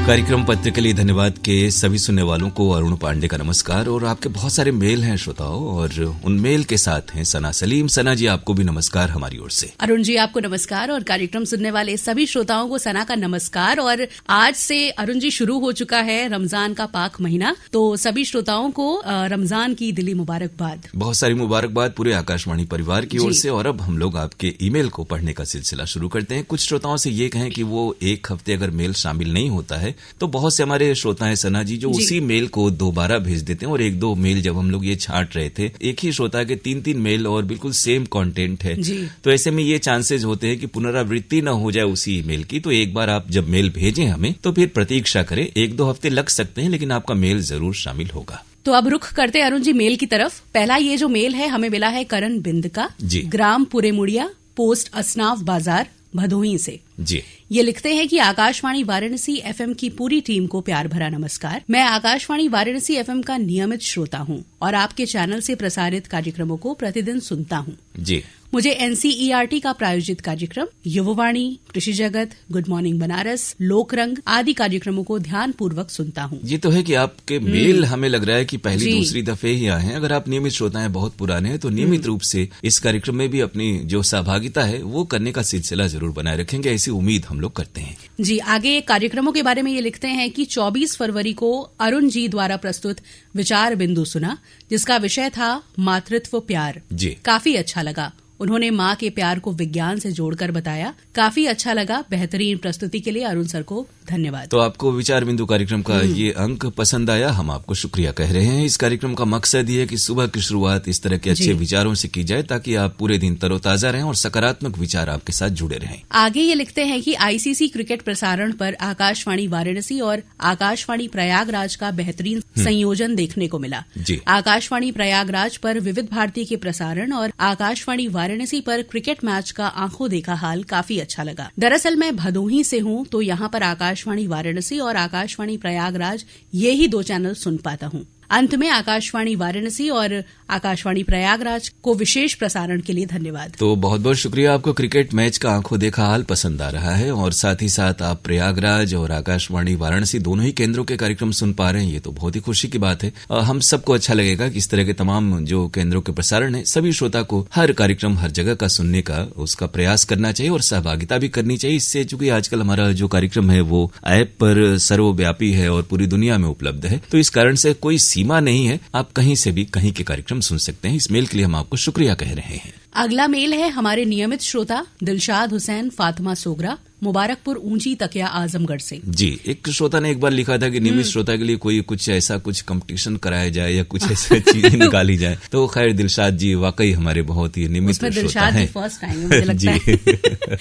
कार्यक्रम पत्र के लिए धन्यवाद के सभी सुनने वालों को अरुण पांडे का नमस्कार। और आपके बहुत सारे मेल हैं श्रोताओं, और उन मेल के साथ हैं सना सलीम। सना जी, आपको भी नमस्कार हमारी ओर से। अरुण जी, आपको नमस्कार, और कार्यक्रम सुनने वाले सभी श्रोताओं को सना का नमस्कार। और आज से अरुण जी शुरू हो चुका है रमजान का पाक महीना, तो सभी श्रोताओं को रमजान की दिली मुबारकबाद। बहुत सारी मुबारकबाद पूरे आकाशवाणी परिवार की ओर से। और अब हम लोग आपके ईमेल को पढ़ने का सिलसिला शुरू करते हैं। कुछ श्रोताओं से ये कहें कि वो एक हफ्ते अगर मेल शामिल नहीं होता है तो बहुत से हमारे श्रोता हैं सना जी जो उसी मेल को दोबारा भेज देते हैं। और एक दो मेल जब हम लोग ये छांट रहे थे, एक ही श्रोता के 3-3 मेल और बिल्कुल सेम कंटेंट है, तो ऐसे में ये चांसेस होते हैं कि पुनरावृत्ति न हो जाए उसी ईमेल की। तो एक बार आप जब मेल भेजें हमें तो फिर प्रतीक्षा करें। 1-2 हफ्ते लग सकते हैं, लेकिन आपका मेल जरूर शामिल होगा। तो अब रुख करते हैं अरुण जी मेल की तरफ। पहला ये जो मेल है हमें मिला है करण बिंद का, ग्राम पुरेमुड़िया, पोस्ट असनाव बाजार, भदोही से। जी, ये लिखते हैं कि आकाशवाणी वाराणसी एफएम की पूरी टीम को प्यार भरा नमस्कार। मैं आकाशवाणी वाराणसी एफएम का नियमित श्रोता हूं और आपके चैनल से प्रसारित कार्यक्रमों को प्रतिदिन सुनता हूं। जी, मुझे एनसीईआरटी का प्रायोजित कार्यक्रम, युववाणी, कृषि जगत, गुड मॉर्निंग बनारस, लोक रंग आदि कार्यक्रमों को ध्यान पूर्वक सुनता हूं। ये तो है कि आपके मेल हमें लग रहा है कि पहली दूसरी दफे ही आए हैं। अगर आप नियमित श्रोता हैं, बहुत पुराने हैं, तो नियमित रूप से इस कार्यक्रम में भी अपनी जो सहभागिता है वो करने का सिलसिला जरूर बनाए रखेंगे, ऐसी उम्मीद हम लोग करते हैं। जी, आगे कार्यक्रमों के बारे में ये लिखते हैं कि 24 फरवरी को अरुण जी द्वारा प्रस्तुत विचार बिंदु सुना, जिसका विषय था मातृत्व प्यार। जी, काफी अच्छा लगा। उन्होंने माँ के प्यार को विज्ञान से जोड़कर बताया, काफी अच्छा लगा। बेहतरीन प्रस्तुति के लिए अरुण सर को धन्यवाद। तो आपको विचार बिंदु कार्यक्रम का ये अंक पसंद आया, हम आपको शुक्रिया कह रहे हैं। इस कार्यक्रम का मकसद ये है कि सुबह की शुरुआत इस तरह के अच्छे विचारों से की जाए ताकि आप पूरे दिन तरोताजा रहें और सकारात्मक विचार आपके साथ जुड़े रहें। आगे ये लिखते हैं कि आईसीसी क्रिकेट प्रसारण पर आकाशवाणी वाराणसी और आकाशवाणी प्रयागराज का बेहतरीन संयोजन देखने को मिला। आकाशवाणी प्रयागराज पर विविध भारती के प्रसारण और आकाशवाणी वाराणसी पर क्रिकेट मैच का आंखों देखा हाल काफी अच्छा लगा। दरअसल मैं भदोही से हूं, तो यहाँ पर आकाशवाणी वाराणसी और आकाशवाणी प्रयागराज ये ही 2 चैनल सुन पाता हूं। अंत में आकाशवाणी वाराणसी और आकाशवाणी प्रयागराज को विशेष प्रसारण के लिए धन्यवाद। तो बहुत बहुत शुक्रिया आपको। क्रिकेट मैच का आंखों देखा हाल पसंद आ रहा है और साथ ही साथ आप प्रयागराज और आकाशवाणी वाराणसी दोनों ही केंद्रों के कार्यक्रम सुन पा रहे हैं, ये तो बहुत ही खुशी की बात है। हम सबको अच्छा लगेगा कि इस तरह के तमाम जो केंद्रों के प्रसारण है, सभी श्रोता को हर कार्यक्रम हर जगह का सुनने का उसका प्रयास करना चाहिए और सहभागिता भी करनी चाहिए। इससे चूंकि आजकल हमारा जो कार्यक्रम है वो ऐप पर सर्वव्यापी है और पूरी दुनिया में उपलब्ध है, तो इस कारण से कोई सीमा नहीं है, आप कहीं से भी कहीं के कार्यक्रम सुन सकते हैं। इस मेल के लिए हम आपको शुक्रिया कह रहे हैं। अगला मेल है हमारे नियमित श्रोता दिलशाद हुसैन फातिमा सोगरा, मुबारकपुर ऊंची तकिया आजमगढ़ से। जी, एक श्रोता ने एक बार लिखा था कि नियमित श्रोता के लिए कोई कुछ ऐसा कुछ कंपटीशन कराया जाए या कुछ ऐसी चीजें निकाली जाए। तो खैर दिलशाद जी वाकई हमारे बहुत ही नियमित श्रोता हैं। फर्स्ट टाइम मुझे लगता है।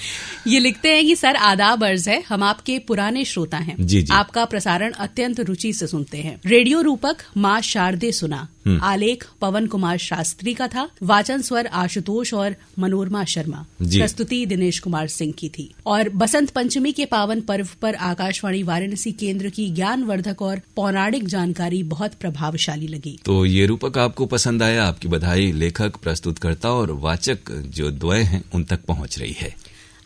ये लिखते हैं कि सर आदाब अर्ज है, हम आपके पुराने श्रोता हैं। जी, जी। आपका प्रसारण अत्यंत रुचि से सुनते हैं। रेडियो रूपक माँ शारदे सुना, आलेख पवन कुमार शास्त्री का था, वाचन स्वर आशुतोष और मनोरमा शर्मा, प्रस्तुति दिनेश कुमार सिंह की थी। और बसंत पंचमी के पावन पर्व पर आकाशवाणी वाराणसी केंद्र की ज्ञानवर्धक और पौराणिक जानकारी बहुत प्रभावशाली लगी। तो ये रूपक आपको पसंद आया, आपकी बधाई लेखक, प्रस्तुतकर्ता और वाचक जो द्वय हैं उन तक पहुंच रही है।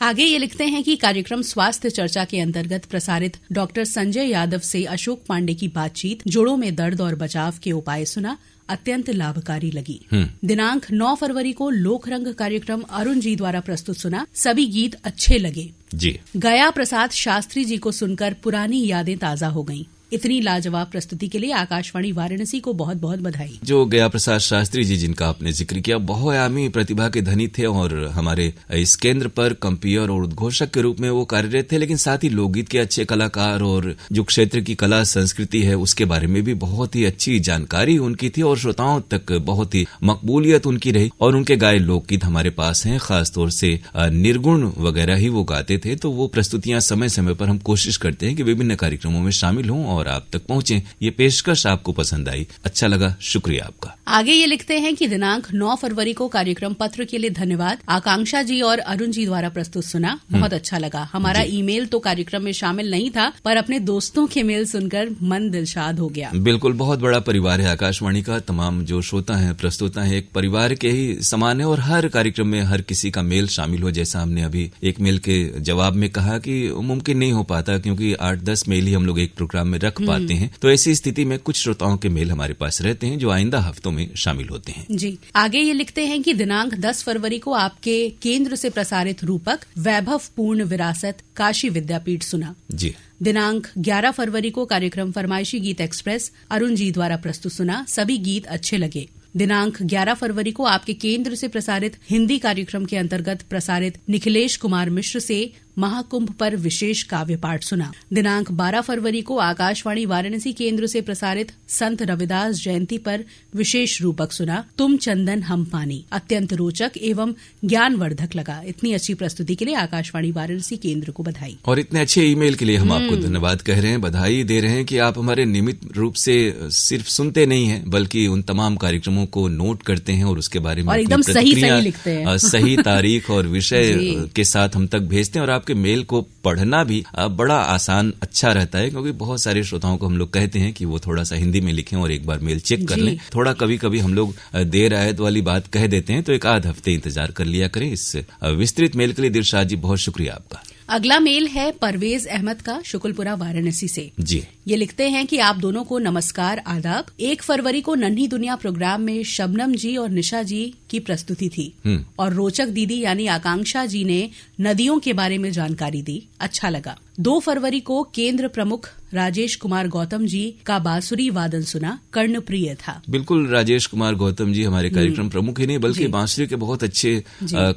आगे ये लिखते हैं कि कार्यक्रम स्वास्थ्य चर्चा के अंतर्गत प्रसारित डॉक्टर संजय यादव से अशोक पांडे की बातचीत जोड़ों में दर्द और बचाव के उपाय सुना, अत्यंत लाभकारी लगी। दिनांक 9 फरवरी को लोक रंग कार्यक्रम अरुण जी द्वारा प्रस्तुत सुना, सभी गीत अच्छे लगे। जी, गया प्रसाद शास्त्री जी को सुनकर पुरानी यादें ताजा हो गईं। इतनी लाजवाब प्रस्तुति के लिए आकाशवाणी वाराणसी को बहुत बहुत बधाई। जो गया प्रसाद शास्त्री जी जिनका आपने जिक्र किया, बहुआयामी प्रतिभा के धनी थे और हमारे इस केंद्र पर कंपीयर और उद्घोषक के रूप में वो कार्यरत थे, लेकिन साथ ही लोकगीत के अच्छे कलाकार और जो क्षेत्र की कला संस्कृति है उसके बारे में भी बहुत ही अच्छी जानकारी उनकी थी और श्रोताओं तक बहुत ही मकबूलियत उनकी रही। और उनके गाये लोकगीत हमारे पास हैं, खासतौर से निर्गुण वगैरह ही वो गाते थे। तो वो प्रस्तुतियां समय समय पर हम कोशिश करते हैं कि विभिन्न कार्यक्रमों में शामिल हों और आप तक पहुंचे। ये पेशकश आपको पसंद आई, अच्छा लगा, शुक्रिया आपका। आगे ये लिखते हैं कि दिनांक 9 फरवरी को कार्यक्रम पत्र के लिए धन्यवाद। आकांक्षा जी और अरुण जी द्वारा प्रस्तुत सुना, बहुत अच्छा लगा। हमारा ईमेल तो कार्यक्रम में शामिल नहीं था, पर अपने दोस्तों के मेल सुनकर मन दिलशाद हो गया। बिल्कुल, बहुत बड़ा परिवार है आकाशवाणी का। तमाम जो श्रोता हैं, प्रस्तुता हैं, एक परिवार के ही समान है और हर कार्यक्रम में हर किसी का मेल शामिल हो। जैसा हमने अभी एक मेल के जवाब में कहा कि मुमकिन नहीं हो पाता क्योंकि 8-10 मेल ही हम लोग एक प्रोग्राम में रख पाते हैं। तो ऐसी स्थिति में कुछ श्रोताओं के मेल हमारे पास रहते हैं जो आइंदा हफ्तों में शामिल होते हैं। जी, आगे ये लिखते हैं कि दिनांक 10 फरवरी को आपके केंद्र से प्रसारित रूपक वैभव पूर्ण विरासत काशी विद्यापीठ सुना। जी। दिनांक 11 फरवरी को कार्यक्रम फरमाइशी गीत एक्सप्रेस अरुण जी द्वारा प्रस्तुत सुना, सभी गीत अच्छे लगे। दिनांक 11 फरवरी को आपके केंद्र से प्रसारित हिंदी कार्यक्रम के अंतर्गत प्रसारित निखिलेश कुमार मिश्र से महाकुंभ पर विशेष काव्य पाठ सुना। दिनांक 12 फरवरी को आकाशवाणी वाराणसी केंद्र से प्रसारित संत रविदास जयंती पर विशेष रूपक सुना, तुम चंदन हम पानी, अत्यंत रोचक एवं ज्ञानवर्धक लगा। इतनी अच्छी प्रस्तुति के लिए आकाशवाणी वाराणसी केंद्र को बधाई। और इतने अच्छे ईमेल के लिए हम आपको धन्यवाद कह रहे हैं, बधाई दे रहे हैं कि आप हमारे नियमित रूप से सिर्फ सुनते नहीं हैं बल्कि उन तमाम कार्यक्रमों को नोट करते हैं और उसके बारे में और एकदम सही लिखते हैं। सही तारीख और विषय के साथ हम तक भेजते हैं और आपके मेल को पढ़ना भी बड़ा आसान अच्छा रहता है क्योंकि बहुत सारे श्रोताओं को हम लोग कहते हैं कि वो थोड़ा सा हिंदी में लिखें और एक बार मेल चेक कर लें। थोड़ा कभी कभी हम लोग देर आयत वाली बात कह देते हैं, तो एक आध हफ्ते इंतजार कर लिया करें। इस विस्तृत मेल के लिए दिलशाद जी बहुत शुक्रिया आपका। अगला मेल है परवेज अहमद का, शुक्लपुरा वाराणसी से। जी, ये लिखते हैं कि आप दोनों को नमस्कार, आदाब। 1 फरवरी को नन्ही दुनिया प्रोग्राम में शबनम जी और निशा जी की प्रस्तुति थी और रोचक दीदी यानी आकांक्षा जी ने नदियों के बारे में जानकारी दी, अच्छा लगा। 2 फरवरी को केंद्र प्रमुख राजेश कुमार गौतम जी का बांसुरी वादन सुना, कर्णप्रिय था। बिल्कुल, राजेश कुमार गौतम जी हमारे कार्यक्रम प्रमुख ही नहीं बल्कि बांसुरी के बहुत अच्छे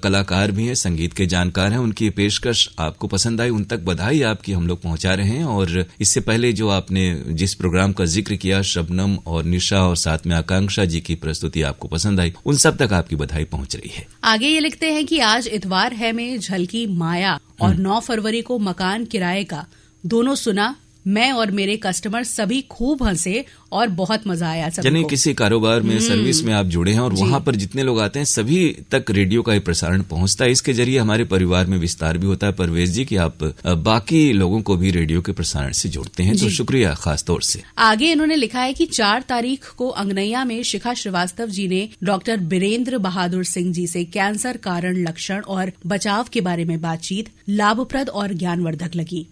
कलाकार भी हैं, संगीत के जानकार हैं। उनकी पेशकश आपको पसंद आई, उन तक बधाई आपकी हम लोग पहुंचा रहे हैं। और इससे पहले जो आपने जिस प्रोग्राम का जिक्र किया, शबनम और निशा और साथ में आकांक्षा जी की प्रस्तुति आपको पसंद आई, उन सब तक आपकी बधाई पहुंच रही है। आगे ये लिखते हैं कि आज इतवार है में झलकी माया और 9 फरवरी को मकान किराए का, दोनों सुना। मैं और मेरे कस्टमर सभी खूब हंसे और बहुत मजा आया सबको। यानी किसी कारोबार में सर्विस में आप जुड़े हैं और वहां पर जितने लोग आते हैं सभी तक रेडियो का प्रसारण पहुंचता है। इसके जरिए हमारे परिवार में विस्तार भी होता है। परवेज जी कि आप बाकी लोगों को भी रेडियो के प्रसारण से जोड़ते हैं, तो शुक्रिया खास तौर से। आगे इन्होंने लिखा है कि 4 तारीख को अंगनैया में शिखा श्रीवास्तव जी ने डॉक्टर बीरेंद्र बहादुर सिंह जी से कैंसर कारण, लक्षण और बचाव के बारे में बातचीत लाभप्रद और ज्ञानवर्धक लगी।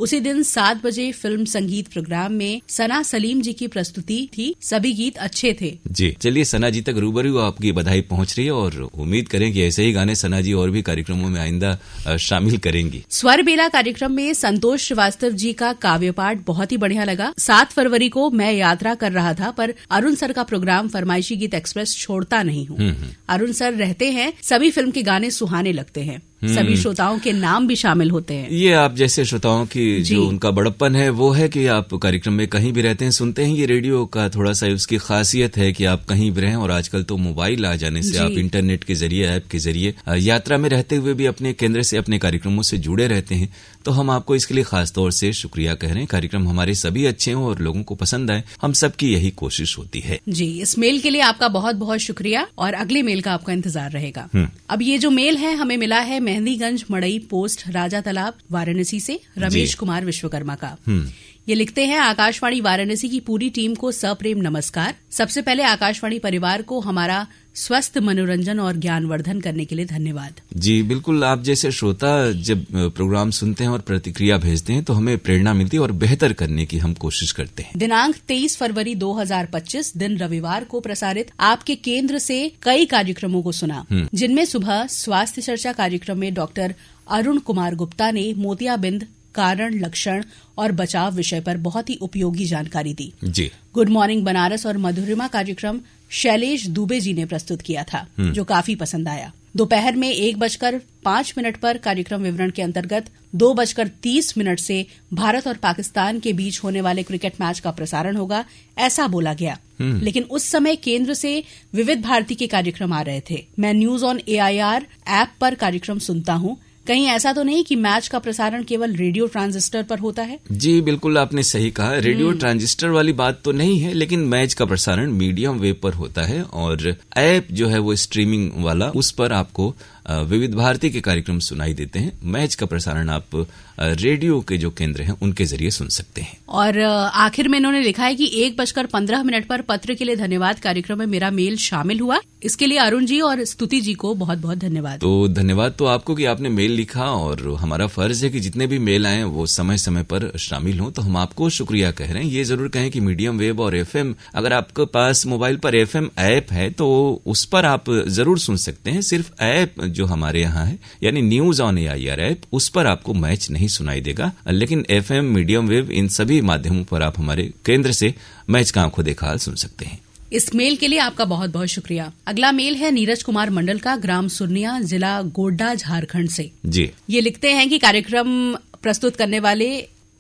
उसी दिन 7 बजे फिल्म संगीत प्रोग्राम में सना सलीम जी की प्रस्तुति थी, सभी गीत अच्छे थे। जी, चलिए सना जी तक रूबरू आपकी बधाई पहुंच रही है और उम्मीद करें कि ऐसे ही गाने सना जी और भी कार्यक्रमों में आइंदा शामिल करेंगी। स्वर बेला कार्यक्रम में संतोष श्रीवास्तव जी का काव्य पाठ बहुत ही बढ़िया लगा। 7 फरवरी को मैं यात्रा कर रहा था पर अरुण सर का प्रोग्राम फरमाइशी गीत एक्सप्रेस छोड़ता नहीं हूँ। अरुण सर रहते हैं, सभी फिल्म के गाने सुहाने लगते हैं, सभी श्रोताओं के नाम भी शामिल होते हैं। ये आप जैसे श्रोताओं की जो उनका बड़प्पन है वो है कि आप कार्यक्रम में कहीं भी रहते हैं, सुनते हैं। ये रेडियो का थोड़ा सा उसकी खासियत है कि आप कहीं भी रहें और आजकल तो मोबाइल आ जाने से आप इंटरनेट के जरिए, ऐप के जरिए यात्रा में रहते हुए भी अपने केंद्र से, अपने कार्यक्रमों से जुड़े रहते हैं। तो हम आपको इसके लिए खास तौर से शुक्रिया कह रहे हैं। कार्यक्रम हमारे सभी अच्छे हों और लोगों को पसंद आए, हम सबकी यही कोशिश होती है। जी, इस मेल के लिए आपका बहुत बहुत शुक्रिया और अगले मेल का आपका इंतजार रहेगा। अब ये जो मेल है हमें मिला है मेहंदीगंज मड़ई पोस्ट राजा तालाब वाराणसी से रमेश कुमार विश्वकर्मा का। ये लिखते हैं, आकाशवाणी वाराणसी की पूरी टीम को सप्रेम नमस्कार। सबसे पहले आकाशवाणी परिवार को हमारा स्वस्थ मनोरंजन और ज्ञानवर्धन करने के लिए धन्यवाद। जी बिल्कुल, आप जैसे श्रोता जब प्रोग्राम सुनते हैं और प्रतिक्रिया भेजते हैं तो हमें प्रेरणा मिलती है और बेहतर करने की हम कोशिश करते हैं। दिनांक 23 फरवरी 2025 दिन रविवार को प्रसारित आपके केंद्र से कई कार्यक्रमों को सुना, जिनमें सुबह स्वास्थ्य चर्चा कार्यक्रम में डॉक्टर अरुण कुमार गुप्ता ने मोतियाबिंद, कारण, लक्षण और बचाव विषय पर बहुत ही उपयोगी जानकारी दी। जी, गुड मॉर्निंग बनारस और मधुरिमा कार्यक्रम शैलेश दुबे जी ने प्रस्तुत किया था, जो काफी पसंद आया। दोपहर में 1:05 पर कार्यक्रम विवरण के अंतर्गत 2:30 से भारत और पाकिस्तान के बीच होने वाले क्रिकेट मैच का प्रसारण होगा, ऐसा बोला गया। लेकिन उस समय केंद्र से विविध भारती के कार्यक्रम आ रहे थे। मैं न्यूज ऑन AIR ऐप पर कार्यक्रम सुनता हूँ। कहीं ऐसा तो नहीं कि मैच का प्रसारण केवल रेडियो ट्रांजिस्टर पर होता है? जी बिल्कुल, आपने सही कहा। रेडियो ट्रांजिस्टर वाली बात तो नहीं है, लेकिन मैच का प्रसारण मीडियम वेव पर होता है और ऐप जो है वो स्ट्रीमिंग वाला, उस पर आपको विविध भारती के कार्यक्रम सुनाई देते हैं। मैच का प्रसारण आप रेडियो के जो केंद्र हैं उनके जरिए सुन सकते हैं। और आखिर में इन्होंने लिखा है कि 1:15 पर पत्र के लिए धन्यवाद कार्यक्रम में मेरा मेल शामिल हुआ। इसके लिए अरुण जी और स्तुति जी को बहुत बहुत धन्यवाद। तो धन्यवाद तो आपको कि आपने मेल लिखा, और हमारा फर्ज है कि जितने भी मेल आए वो समय समय पर शामिल हों, तो हम आपको शुक्रिया कह रहे हैं। ये जरूर कहें कि मीडियम वेव और एफएम, अगर आपके पास मोबाइल पर एफएम ऐप है तो उस पर आप जरूर सुन सकते हैं। सिर्फ ऐप जो हमारे यहाँ है, यानी न्यूज ऑन AIR ऐप, उस पर आपको मैच नहीं सुनाई देगा, लेकिन एफएम, मीडियम वेव, इन सभी माध्यमों पर आप हमारे केंद्र से मैच का आंखों देखा हाल सुन सकते हैं। इस मेल के लिए आपका बहुत बहुत शुक्रिया। अगला मेल है नीरज कुमार मंडल का, ग्राम सुरनिया, जिला गोड्डा, झारखंड से। जी, ये लिखते हैं कि कार्यक्रम प्रस्तुत करने वाले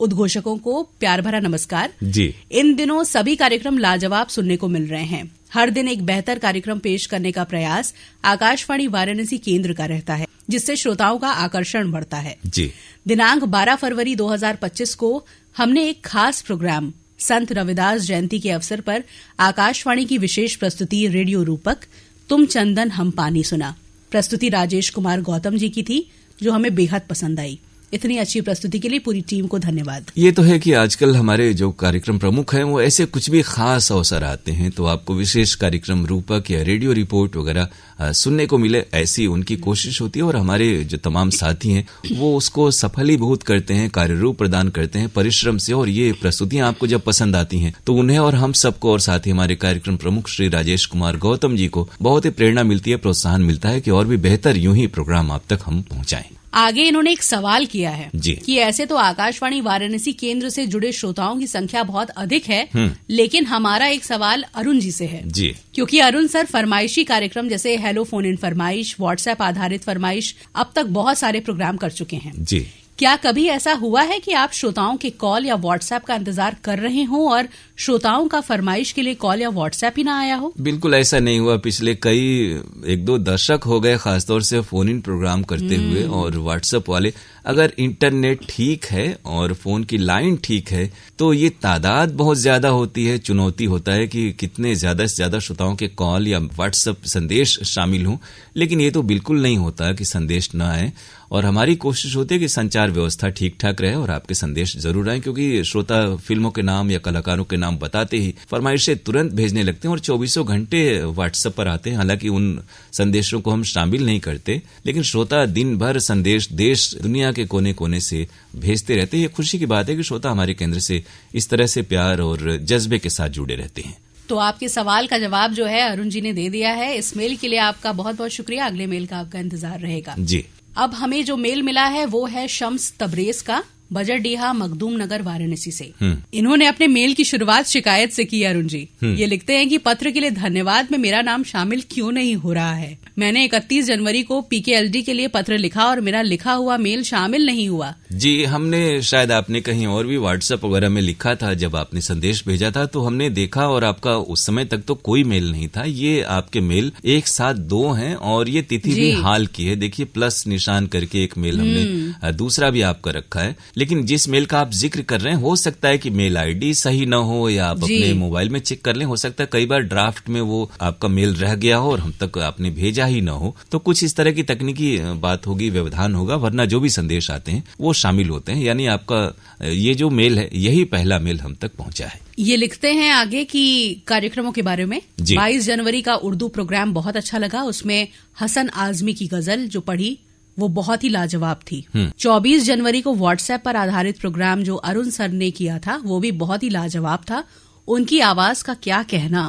उद्घोषकों को प्यार भरा नमस्कार जी। इन दिनों सभी कार्यक्रम लाजवाब सुनने को मिल रहे हैं। हर दिन एक बेहतर कार्यक्रम पेश करने का प्रयास आकाशवाणी वाराणसी केंद्र का रहता है, जिससे श्रोताओं का आकर्षण बढ़ता है। जी। दिनांक 12 फरवरी 2025 को हमने एक खास प्रोग्राम संत रविदास जयंती के अवसर पर आकाशवाणी की विशेष प्रस्तुति रेडियो रूपक तुम चंदन हम पानी सुना। प्रस्तुति राजेश कुमार गौतम जी की थी, जो हमें बेहद पसंद आई। इतनी अच्छी प्रस्तुति के लिए पूरी टीम को धन्यवाद। ये तो है कि आजकल हमारे जो कार्यक्रम प्रमुख हैं वो ऐसे कुछ भी खास अवसर आते हैं तो आपको विशेष कार्यक्रम रूपक या रेडियो रिपोर्ट वगैरह सुनने को मिले, ऐसी उनकी कोशिश होती है। और हमारे जो तमाम साथी हैं वो उसको सफलीभूत करते हैं, कार्यरूप प्रदान करते हैं परिश्रम से। और ये प्रस्तुतियां आपको जब पसंद आती हैं तो उन्हें और हम सबको, और साथ ही हमारे कार्यक्रम प्रमुख श्री राजेश कुमार गौतम जी को बहुत ही प्रेरणा मिलती है, प्रोत्साहन मिलता है कि और भी बेहतर यूं ही प्रोग्राम आप तक हम पहुंचाएं। आगे इन्होंने एक सवाल किया है जी। कि ऐसे तो आकाशवाणी वाराणसी केंद्र से जुड़े श्रोताओं की संख्या बहुत अधिक है, लेकिन हमारा एक सवाल अरुण जी से है जी। क्योंकि अरुण सर फरमाइशी कार्यक्रम जैसे हेलो फोन इन फरमाइश, व्हाट्सएप आधारित फरमाइश, अब तक बहुत सारे प्रोग्राम कर चुके हैं जी। क्या कभी ऐसा हुआ है कि आप श्रोताओं के कॉल या व्हाट्सएप का इंतजार कर रहे हो और श्रोताओं का फरमाइश के लिए कॉल या व्हाट्सएप ही ना आया हो? बिल्कुल ऐसा नहीं हुआ। पिछले कई 1-2 दशक हो गए खासतौर से फोन इन प्रोग्राम करते हुए, और व्हाट्सएप वाले, अगर इंटरनेट ठीक है और फोन की लाइन ठीक है तो ये तादाद बहुत ज्यादा होती है। चुनौती होता है कि कितने ज्यादा से ज्यादा श्रोताओं के कॉल या व्हाट्सएप संदेश शामिल हों, लेकिन ये तो बिल्कुल नहीं होता कि संदेश न आए। और हमारी कोशिश होती है कि संचार व्यवस्था ठीक ठाक रहे और आपके संदेश जरूर आए, क्योंकि श्रोता फिल्मों के नाम या कलाकारों के नाम बताते ही फरमाइशें तुरंत भेजने लगते हैं और 24 घंटे व्हाट्सएप पर आते हैं। हालांकि उन संदेशों को हम शामिल नहीं करते, लेकिन श्रोता दिन भर संदेश देश दुनिया के कोने कोने से भेजते रहते हैं। ये खुशी की बात है कि श्रोता हमारे केंद्र से इस तरह से प्यार और जज्बे के साथ जुड़े रहते हैं। तो आपके सवाल का जवाब जो है अरुण जी ने दे दिया है। इस मेल के लिए आपका बहुत बहुत शुक्रिया। अगले मेल का आपका इंतजार रहेगा जी। अब हमें जो मेल मिला है वो है शम्स तबरेज का, बजरडीहा, मखदूम नगर, वाराणसी से। इन्होंने अपने मेल की शुरुआत शिकायत से की। अरुण जी ये लिखते हैं कि पत्र के लिए धन्यवाद में मेरा नाम शामिल क्यों नहीं हो रहा है। मैंने 31 जनवरी को PKLD के लिए पत्र लिखा और मेरा लिखा हुआ मेल शामिल नहीं हुआ। जी, हमने शायद आपने कहीं और भी व्हाट्सएप वगैरह में लिखा था, जब आपने संदेश भेजा था तो हमने देखा और आपका उस समय तक तो कोई मेल नहीं था। ये आपके मेल एक साथ 2 हैं और ये तिथि भी हाल की है। देखिए प्लस निशान करके एक मेल हमने दूसरा भी आपका रखा है। लेकिन जिस मेल का आप जिक्र कर रहे हैं, हो सकता है कि मेल आईडी सही न हो या आप अपने मोबाइल में चेक कर लें। हो सकता है कई बार ड्राफ्ट में वो आपका मेल रह गया हो और हम तक आपने भेजा ही न हो, तो कुछ इस तरह की तकनीकी बात होगी, व्यवधान होगा। वरना जो भी संदेश आते हैं वो शामिल होते हैं। यानी आपका ये जो मेल है यही पहला मेल हम तक पहुंचा है। ये लिखते हैं आगे कि कार्यक्रमों के बारे में 22 जनवरी का उर्दू प्रोग्राम बहुत अच्छा लगा। उसमें हसन आजमी की गजल जो पढ़ी वो बहुत ही लाजवाब थी। 24 जनवरी को व्हाट्सएप पर आधारित प्रोग्राम जो अरुण सर ने किया था वो भी बहुत ही लाजवाब था। उनकी आवाज का क्या कहना।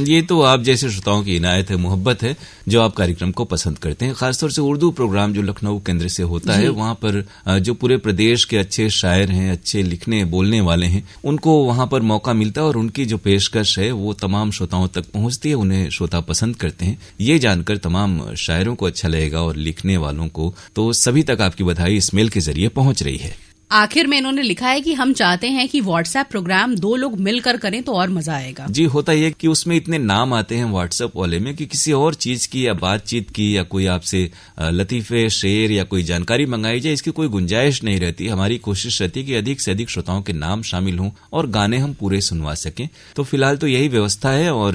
ये तो आप जैसे श्रोताओं की इनायत है, मोहब्बत है, जो आप कार्यक्रम को पसंद करते हैं। खासतौर से उर्दू प्रोग्राम जो लखनऊ केंद्र से होता है, वहां पर जो पूरे प्रदेश के अच्छे शायर हैं, अच्छे लिखने बोलने वाले हैं, उनको वहां पर मौका मिलता है और उनकी जो पेशकश है वो तमाम श्रोताओं तक पहुंचती है। उन्हें श्रोता पसंद करते हैं। ये जानकर तमाम शायरों को अच्छा लगेगा और लिखने वालों को तो सभी तक आपकी बधाई इस मेल के जरिए पहुंच रही है। आखिर में इन्होंने लिखा है कि हम चाहते हैं कि व्हाट्सएप प्रोग्राम 2 लोग मिलकर करें तो और मजा आएगा। जी, होता ये कि उसमें इतने नाम आते हैं व्हाट्सएप वाले में कि किसी और चीज की या बातचीत की या कोई आपसे लतीफे शेर या कोई जानकारी मंगाई जाए, इसकी कोई गुंजाइश नहीं रहती। हमारी कोशिश रहती है कि अधिक से अधिक श्रोताओं के नाम शामिल हों और गाने हम पूरे सुनवा सकें। तो फिलहाल तो यही व्यवस्था है और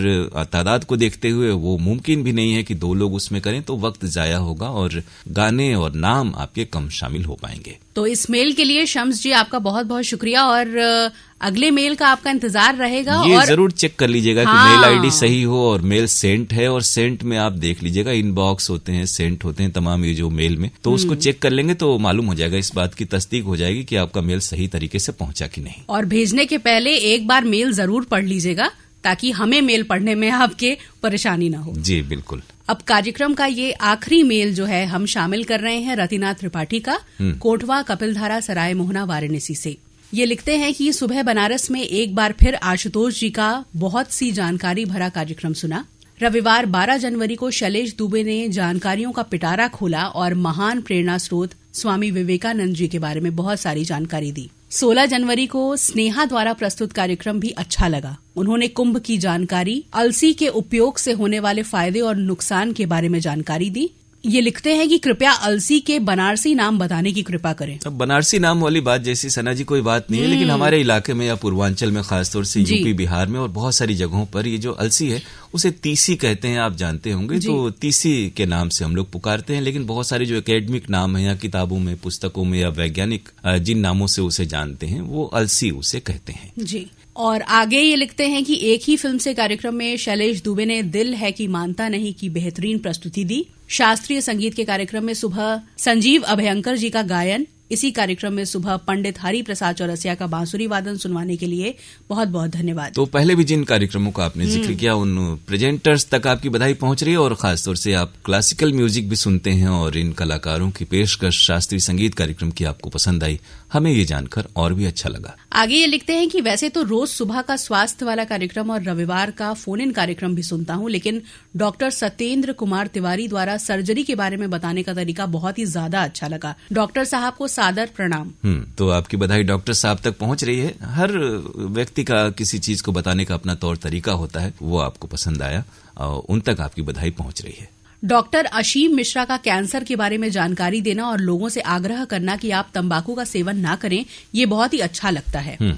तादाद को देखते हुए वो मुमकिन भी नहीं है कि 2 लोग उसमें करें, तो वक्त जाया होगा और गाने और नाम आपके कम शामिल हो पाएंगे। तो इस मेल के लिए शम्स जी आपका बहुत बहुत शुक्रिया और अगले मेल का आपका इंतजार रहेगा। ये और जरूर चेक कर लीजिएगा कि मेल आईडी सही हो और मेल सेंट है, और सेंट में आप देख लीजिएगा इनबॉक्स होते हैं, सेंट होते हैं तमाम ये जो मेल में, तो उसको चेक कर लेंगे तो मालूम हो जाएगा, इस बात की तस्दीक हो जाएगी कि आपका मेल सही तरीके से पहुंचा कि नहीं। और भेजने के पहले एक बार मेल जरूर पढ़ लीजिएगा ताकि हमें मेल पढ़ने में आपके परेशानी ना हो। जी बिल्कुल। अब कार्यक्रम का ये आखिरी मेल जो है हम शामिल कर रहे हैं रतिना त्रिपाठी का, कोटवा कपिलधारा सराय मोहना वाराणसी से। ये लिखते हैं कि सुबह बनारस में एक बार फिर आशुतोष जी का बहुत सी जानकारी भरा कार्यक्रम सुना। रविवार 12 जनवरी को शैलेश दुबे ने जानकारियों का पिटारा खोला और महान प्रेरणा स्रोत स्वामी विवेकानंद जी के बारे में बहुत सारी जानकारी दी। 16 जनवरी को स्नेहा द्वारा प्रस्तुत कार्यक्रम भी अच्छा लगा। उन्होंने कुंभ की जानकारी, अलसी के उपयोग से होने वाले फायदे और नुकसान के बारे में जानकारी दी। ये लिखते हैं कि कृपया अलसी के बनारसी नाम बताने की कृपा करें। अब बनारसी नाम वाली बात जैसी सना जी कोई बात नहीं है, लेकिन हमारे इलाके में या पूर्वांचल में खासतौर से यूपी बिहार में और बहुत सारी जगहों पर ये जो अलसी है उसे तीसी कहते हैं, आप जानते होंगे। तो तीसी के नाम से हम लोग पुकारते हैं, लेकिन बहुत सारे जो एकेडमिक नाम है या किताबों में, पुस्तकों में या वैज्ञानिक जिन नामों से उसे जानते हैं वो अलसी उसे कहते हैं। जी। और आगे ये लिखते हैं कि एक ही फिल्म से कार्यक्रम में शैलेश दुबे ने दिल है कि मानता नहीं की बेहतरीन प्रस्तुति दी। शास्त्रीय संगीत के कार्यक्रम में सुबह संजीव अभयंकर जी का गायन, इसी कार्यक्रम में सुबह पंडित हरि प्रसाद चौरसिया का बांसुरी वादन सुनवाने के लिए बहुत बहुत धन्यवाद। तो पहले भी जिन कार्यक्रमों का आपने जिक्र किया उन प्रेजेंटर्स तक आपकी बधाई पहुंच रही है, और खासतौर से आप क्लासिकल म्यूजिक भी सुनते हैं और इन कलाकारों की पेशकश शास्त्रीय संगीत कार्यक्रम की आपको पसंद आई, हमें ये जानकर और भी अच्छा लगा। आगे ये लिखते हैं कि वैसे तो रोज सुबह का स्वास्थ्य वाला कार्यक्रम और रविवार का फोन इन कार्यक्रम भी सुनता हूं, लेकिन डॉक्टर सत्येंद्र कुमार तिवारी द्वारा सर्जरी के बारे में बताने का तरीका बहुत ही ज्यादा अच्छा लगा। डॉक्टर साहब को सादर प्रणाम। तो आपकी बधाई डॉक्टर साहब तक पहुंच रही है। हर व्यक्ति का किसी चीज को बताने का अपना तौर तरीका होता है, वो आपको पसंद आया और उन तक आपकी बधाई पहुंच रही है। डॉक्टर अशीम मिश्रा का कैंसर के बारे में जानकारी देना और लोगों से आग्रह करना कि आप तंबाकू का सेवन ना करें, ये बहुत ही अच्छा लगता है।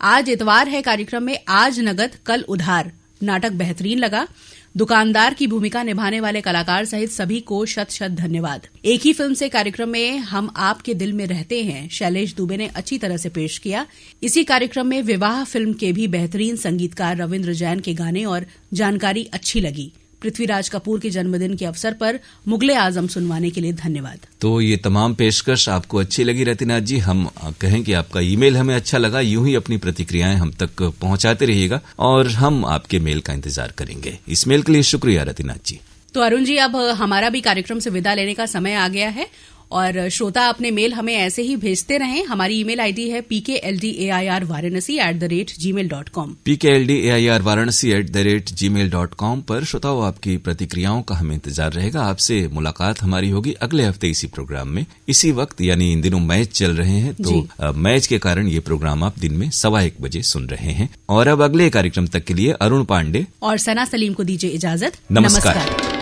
आज इतवार है, कार्यक्रम में आज नगद कल उधार नाटक बेहतरीन लगा। दुकानदार की भूमिका निभाने वाले कलाकार सहित सभी को शत शत धन्यवाद। एक ही फिल्म से कार्यक्रम में हम आपके दिल में रहते हैं शैलेश दुबे ने अच्छी तरह से पेश किया। इसी कार्यक्रम में विवाह फिल्म के भी बेहतरीन संगीतकार रविंद्र जैन के गाने और जानकारी अच्छी लगी। पृथ्वीराज कपूर के जन्मदिन के अवसर पर मुगले आजम सुनवाने के लिए धन्यवाद। तो ये तमाम पेशकश आपको अच्छी लगी रतिनाथ जी। हम कहें कि आपका ईमेल हमें अच्छा लगा। यूं ही अपनी प्रतिक्रियाएं हम तक पहुंचाते रहिएगा और हम आपके मेल का इंतजार करेंगे। इस मेल के लिए शुक्रिया रतिनाथ जी। तो अरुण जी, अब हमारा भी कार्यक्रम से विदा लेने का समय आ गया है और श्रोता अपने मेल हमें ऐसे ही भेजते रहें। हमारी ईमेल आईडी है pkldairvaranasi@gmail.com। pkldairvaranasi@gmail.com पर श्रोताओं आपकी प्रतिक्रियाओं का हमें इंतजार रहेगा। आपसे मुलाकात हमारी होगी अगले हफ्ते इसी प्रोग्राम में इसी वक्त, यानी इन दिनों मैच चल रहे हैं तो मैच के कारण ये प्रोग्राम आप दिन में 1:15 बजे सुन रहे हैं। और अब अगले कार्यक्रम तक के लिए अरुण पांडे और सना सलीम को दीजिए इजाजत। नमस्कार।